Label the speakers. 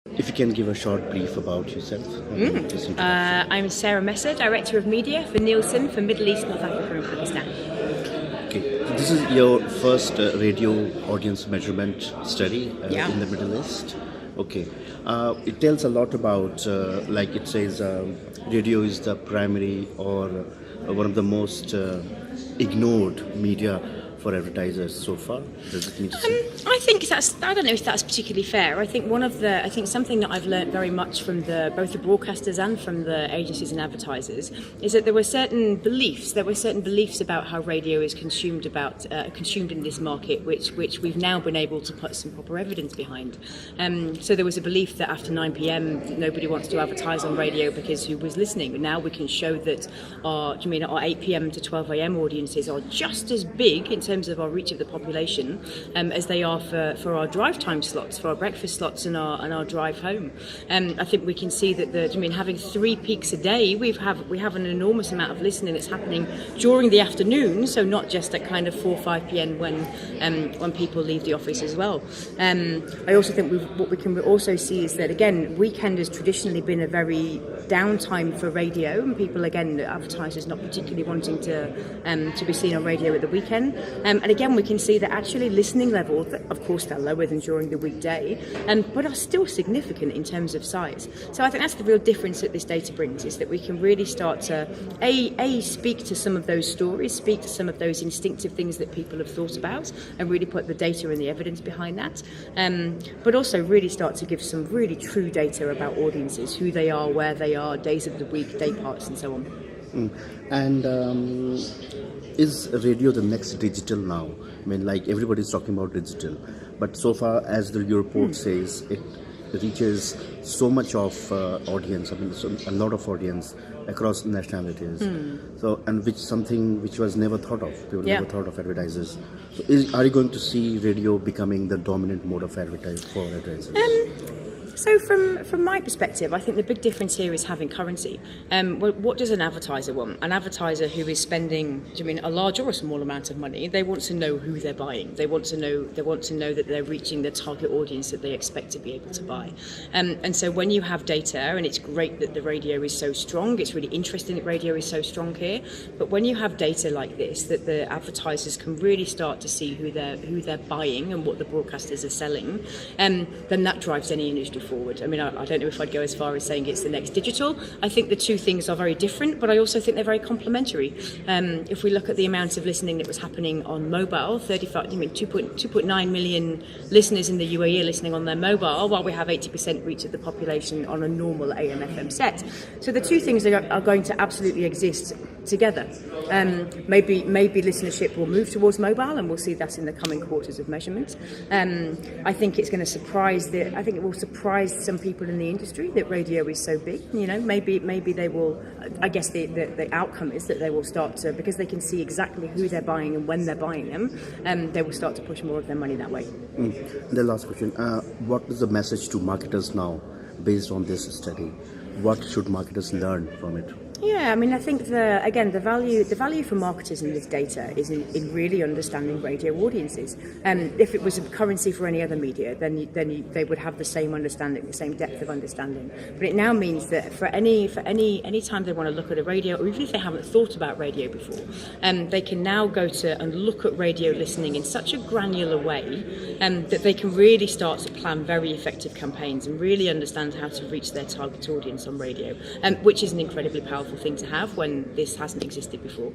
Speaker 1: If you can give a short brief about yourself.
Speaker 2: I'm Sarah Messer, Director of Media for Nielsen for Middle East, North Africa and Pakistan.
Speaker 1: Okay, so this is your first radio audience measurement study
Speaker 2: Yeah.
Speaker 1: in the Middle East. Okay, it tells a lot about, like it says, radio is the primary or one of the most ignored media for advertisers so far. Does it mean to say?
Speaker 2: I don't know if that's particularly fair. I think something that I've learned very much from both the broadcasters and from the agencies and advertisers is that there were certain beliefs about how radio is consumed in this market, which we've now been able to put some proper evidence behind. So there was a belief that after 9 p.m. nobody wants to advertise on radio because who was listening. And now we can show that our 8 p.m. to 12 a.m. audiences are just as big in terms of our reach of the population as they are for our drive time slots, for our breakfast slots and our drive home. I think we can see that having 3 peaks a day, we have an enormous amount of listening that's happening during the afternoon, so not just at kind of 4 or 5 p.m. when people leave the office as well. I also think what we can also see is that, again, weekend has traditionally been a very downtime for radio, and people, again, advertisers not particularly wanting to be seen on radio at the weekend. And again, we can see that actually listening levels, of course, they're lower than during the weekday, but are still significant in terms of size. So I think that's the real difference that this data brings, is that we can really start to speak to some of those stories, speak to some of those instinctive things that people have thought about, and really put the data and the evidence behind that. But also really start to give some really true data about audiences, who they are, where they are, days of the week, day parts, and so on.
Speaker 1: And is radio the next digital now? I mean, like everybody's talking about digital, but so far as your report says, it reaches so much of audience. I mean, a lot of audience across nationalities. So, and something which was never thought of. People never thought of advertisers. So, are you going to see radio becoming the dominant mode of advertising for advertisers?
Speaker 2: So from my perspective, I think the big difference here is having currency. What does an advertiser want? An advertiser who is spending, a large or a small amount of money, they want to know who they're buying. They want to know that they're reaching the target audience that they expect to be able to buy. And so when you have data, and it's great that the radio is so strong, it's really interesting that radio is so strong here, but when you have data like this, that the advertisers can really start to see who they're buying and what the broadcasters are selling, then that drives any industry forward. I mean, I don't know if I'd go as far as saying it's the next digital. I think the two things are very different, but I also think they're very complementary. If we look at the amount of listening that was happening on mobile, 2.9 million listeners in the UAE are listening on their mobile, while we have 80% reach of the population on a normal AM/FM set. So the two things are going to absolutely exist together. Maybe listenership will move towards mobile, and we'll see that in the coming quarters of measurement. I think it will surprise some people in the industry that radio is so big. Maybe they will. I guess the outcome is that they will start to, because they can see exactly who they're buying and when they're buying them, they will start to push more of their money that way.
Speaker 1: The last question: what is the message to marketers now, based on this study? What should marketers learn from it?
Speaker 2: Yeah, I mean, I think the value for marketers in this data is in really understanding radio audiences. If it was a currency for any other media, then they would have the same understanding, the same depth of understanding. But it now means that for any time they want to look at a radio, or even if they haven't thought about radio before, they can now go to and look at radio listening in such a granular way that they can really start to plan very effective campaigns and really understand how to reach their target audience on radio, which is an incredibly powerful thing to have when this hasn't existed before.